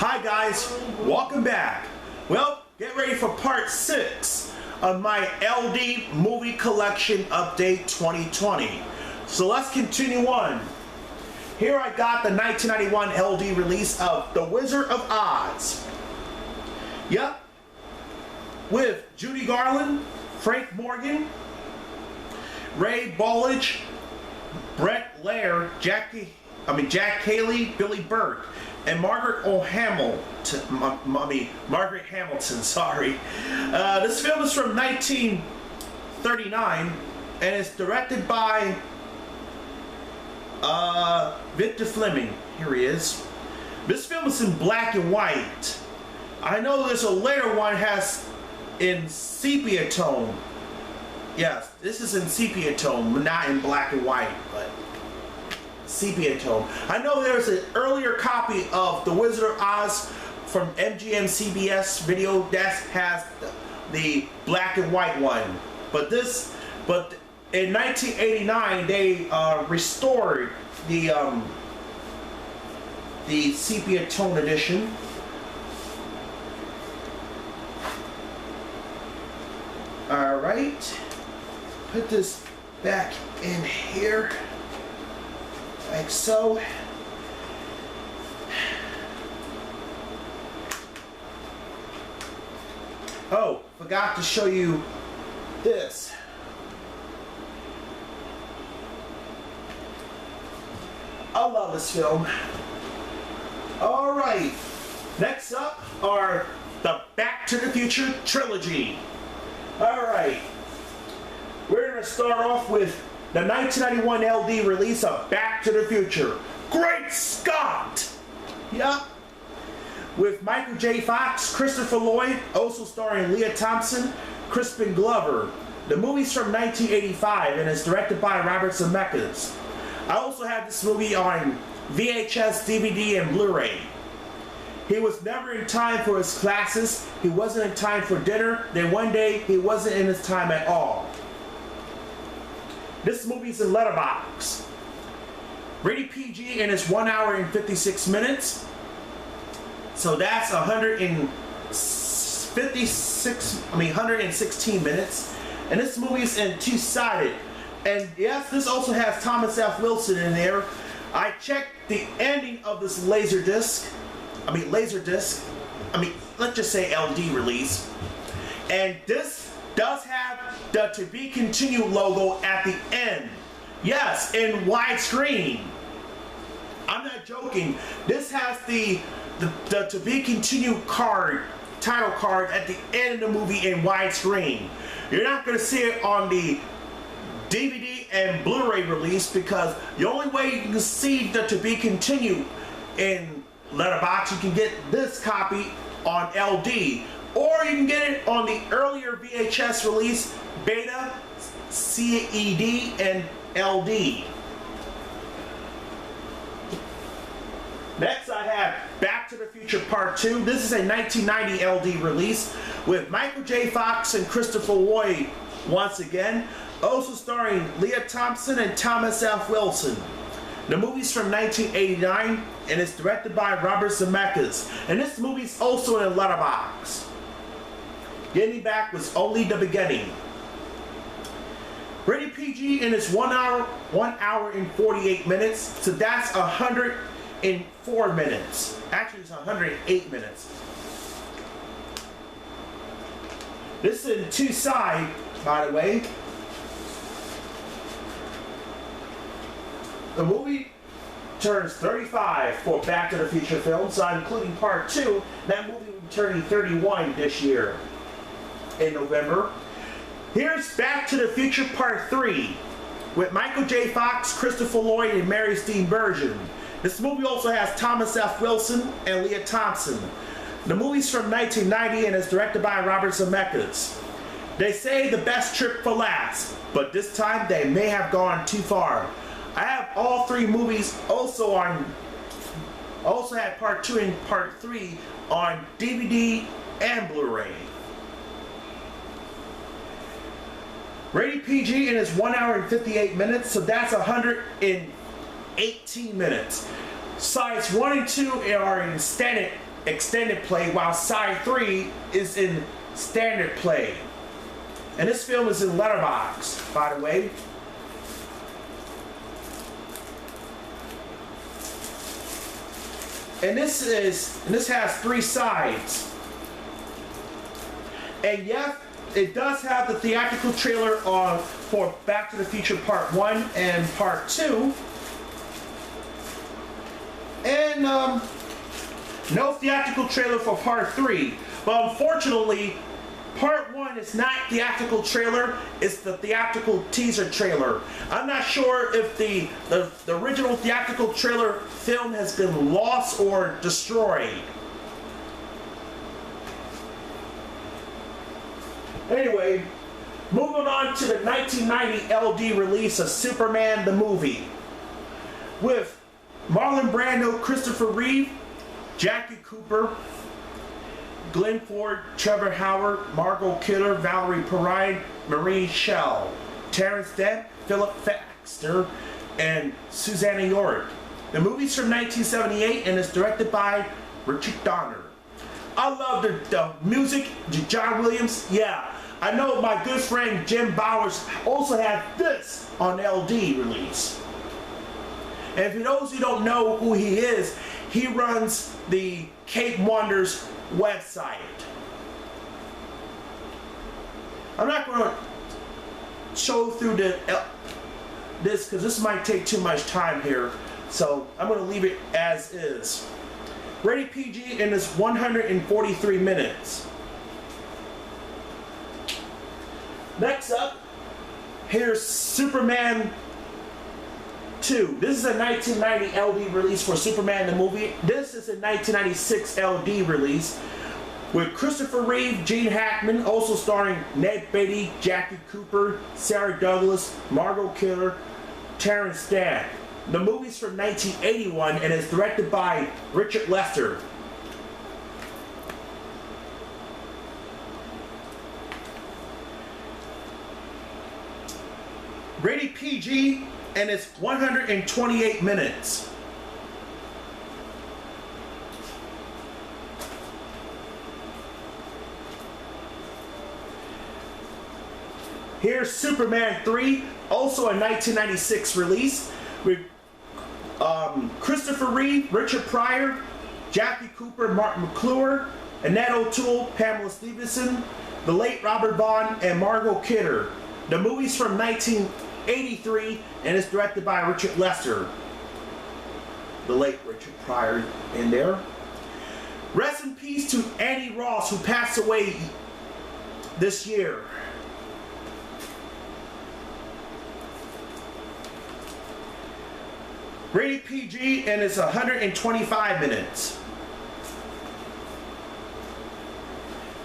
Hi guys, welcome back. Well, get ready for part 6 of my LD movie collection update 2020. So let's continue on. Here I got the 1991 LD release of The Wizard of Oz. Yep, with Judy Garland, Frank Morgan, Ray Bolledge, Brett Laird, Jack Haley, Billy Burke, and Margaret Hamilton, sorry. This film is from 1939 and it's directed by Victor Fleming. Here he is. This film is in black and white. I know there's a later one has in sepia tone. Yes, this is in sepia tone, but not in black and white, but sepia tone. I know there's an earlier copy of The Wizard of Oz from MGM CBS video that has the black and white one. But in 1989 they restored the sepia tone edition. All right, put this back in here. Like so. Oh, forgot to show you this. I love this film. Alright, next up are the Back to the Future trilogy. Alright, we're going to start off with the 1991 LD release of Back to the Future. Great Scott! Yep. With Michael J. Fox, Christopher Lloyd, also starring Leah Thompson, Crispin Glover. The movie's from 1985 and is directed by Robert Zemeckis. I also have this movie on VHS, DVD, and Blu-ray. He was never in time for his classes, he wasn't in time for dinner, then one day he wasn't in his time at all. This movie's in letterbox. Rated PG and it's 1 hour and 56 minutes. So that's 116 minutes. And this movie's in two-sided. And yes, this also has Thomas F. Wilson in there. I checked the ending of this Laserdisc. Let's just say LD release. And this does have the To Be Continued logo at the end. Yes, in widescreen. I'm not joking. This has the To Be Continued title card at the end of the movie in widescreen. You're not going to see it on the DVD and Blu-ray release because the only way you can see the To Be Continued in letterbox, you can get this copy on LD. Or you can get it on the earlier VHS release, Beta, CED, and LD. Next I have Back to the Future Part 2. This is a 1990 LD release with Michael J. Fox and Christopher Lloyd once again. Also starring Leah Thompson and Thomas F. Wilson. The movie's from 1989 and it's directed by Robert Zemeckis. And this movie's also in a letterbox. Getting Back was only the beginning. Rated PG and it's 1 hour and 48 minutes. So that's 104 minutes. Actually, it's 108 minutes. This is in two-side, by the way. The movie turns 35 for Back to the Future films, so I'm including Part 2. That movie will be turning 31 this year in November. Here's Back to the Future Part 3 with Michael J. Fox, Christopher Lloyd, and Mary Steenburgen. This movie also has Thomas F. Wilson and Leah Thompson. The movie's from 1990 and is directed by Robert Zemeckis. They say the best trip for last, but this time they may have gone too far. I have all three movies also had Part 2 and Part 3 on DVD and Blu-ray. Rated PG and it's 1 hour and 58 minutes, so that's 118 minutes. Sides 1 and 2 are in standard extended play, while side 3 is in standard play. And this film is in letterbox, by the way. And this has 3 sides. And yes, it does have the theatrical trailer on for Back to the Future Part 1 and Part 2. And no theatrical trailer for Part 3. But unfortunately, Part 1 is not theatrical trailer, it's the theatrical teaser trailer. I'm not sure if the original theatrical trailer film has been lost or destroyed. Anyway, moving on to the 1990 LD release of Superman the movie. With Marlon Brando, Christopher Reeve, Jackie Cooper, Glenn Ford, Trevor Howard, Margot Kidder, Valerie Perrine, Marie Schell, Terrence Dent, Philip Baxter, and Susanna York. The movie's from 1978 and is directed by Richard Donner. I love the music, John Williams. Yeah, I know my good friend Jim Bowers also had this on LD release. And for those who don't know who he is, he runs the Cape Wonders website. I'm not going to show through this because this might take too much time here, so I'm going to leave it as is. Rated PG and it's 143 minutes. Next up, here's Superman 2. This is a 1990 LD release for Superman the movie. This is a 1996 LD release with Christopher Reeve, Gene Hackman, also starring Ned Beatty, Jackie Cooper, Sarah Douglas, Margot Kidder, Terrence Dent. The movie's from 1981 and is directed by Richard Lester. Rated PG and it's 128 minutes. Here's Superman 3, also a 1996 release with Christopher Reeve, Richard Pryor, Jackie Cooper, Mark McClure, Annette O'Toole, Pamela Stevenson, the late Robert Vaughn, and Margot Kidder. The movie's from 1983 and is directed by Richard Lester. The late Richard Pryor in there. Rest in peace to Annie Ross, who passed away this year. Rated PG and it's 125 minutes.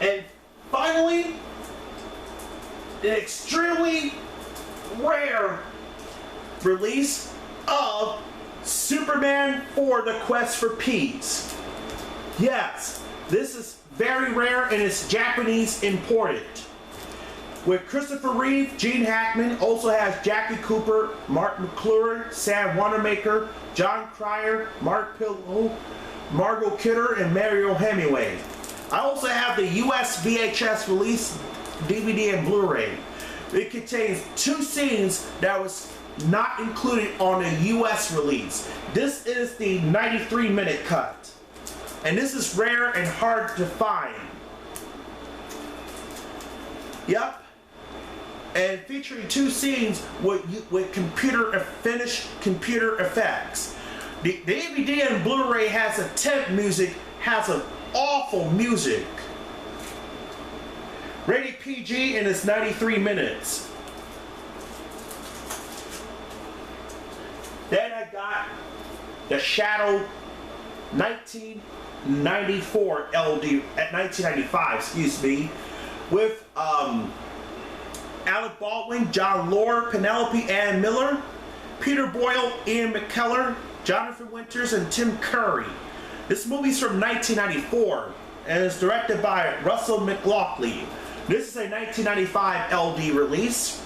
And finally, an extremely rare release of Superman 4: The Quest for Peace. Yes, this is very rare and it's Japanese imported. With Christopher Reeve, Gene Hackman, also has Jackie Cooper, Mark McClure, Sam Wanamaker, John Cryer, Mark Pillow, Margot Kidder, and Mario Hemingway. I also have the US VHS release, DVD and Blu-ray. It contains 2 scenes that was not included on the US release. This is the 93-minute cut. And this is rare and hard to find. Yep. And featuring 2 scenes with finished computer effects. The DVD and Blu-ray has a temp music, has an awful music. Rated PG and it's 93 minutes. Then I got The Shadow 1994 LD at 1995, excuse me, with Alec Baldwin, John Lord, Penelope Ann Miller, Peter Boyle, Ian McKellar, Jonathan Winters, and Tim Curry. This movie's from 1994 and is directed by Russell McLaughlin. This is a 1995 LD release.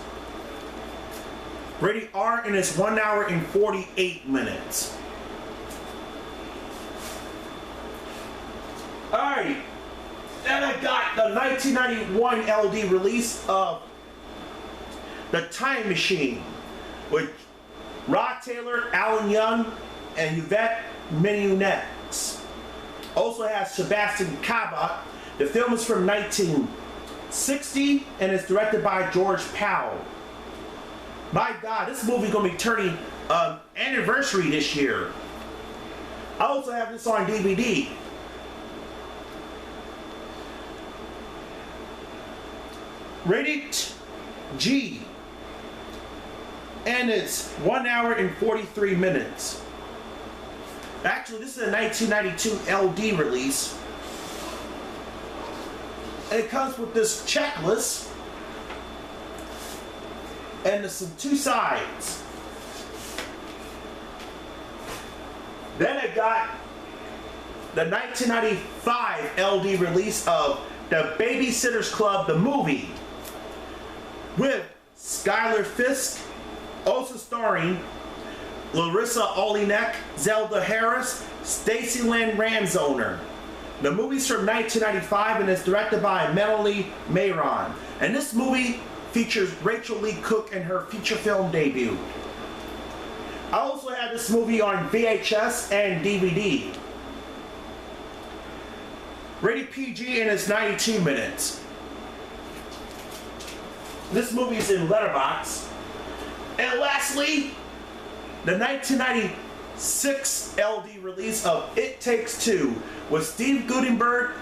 Rated R and it's 1 hour and 48 minutes. Alright, then I got the 1991 LD release of The Time Machine with Rod Taylor, Alan Young, and Yvette Mignonettes. Also has Sebastian Cabot. The film is from 1960 and it's directed by George Powell. My God, this movie is going to be turning anniversary this year. I also have this on DVD. Rated G. And it's 1 hour and 43 minutes. Actually, this is a 1992 LD release. And it comes with this checklist. And there's some 2 sides. Then I got the 1995 LD release of the Babysitters Club, the movie, with Skylar Fisk, also starring Larissa Olinek, Zelda Harris, Stacey Lynn Ramsoner. The movie's from 1995 and is directed by Melanie Mayron. And this movie features Rachel Lee Cook in her feature film debut. I also have this movie on VHS and DVD. Rated PG and it's 92 minutes. This movie is in Letterboxd. And lastly, the 1996 LD release of It Takes Two with Steve Guttenberg,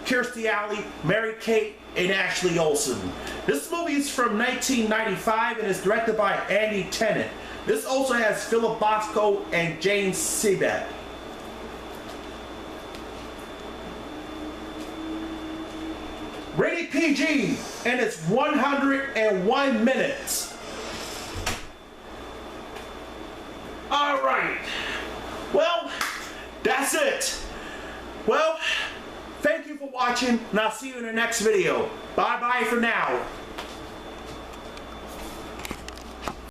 Kirstie Alley, Mary-Kate, and Ashley Olsen. This movie is from 1995 and is directed by Andy Tennant. This also has Philip Bosco and James Seabed. Rated PG, and it's 101 minutes. Alright, well, that's it. Well, thank you for watching, and I'll see you in the next video. Bye-bye for now.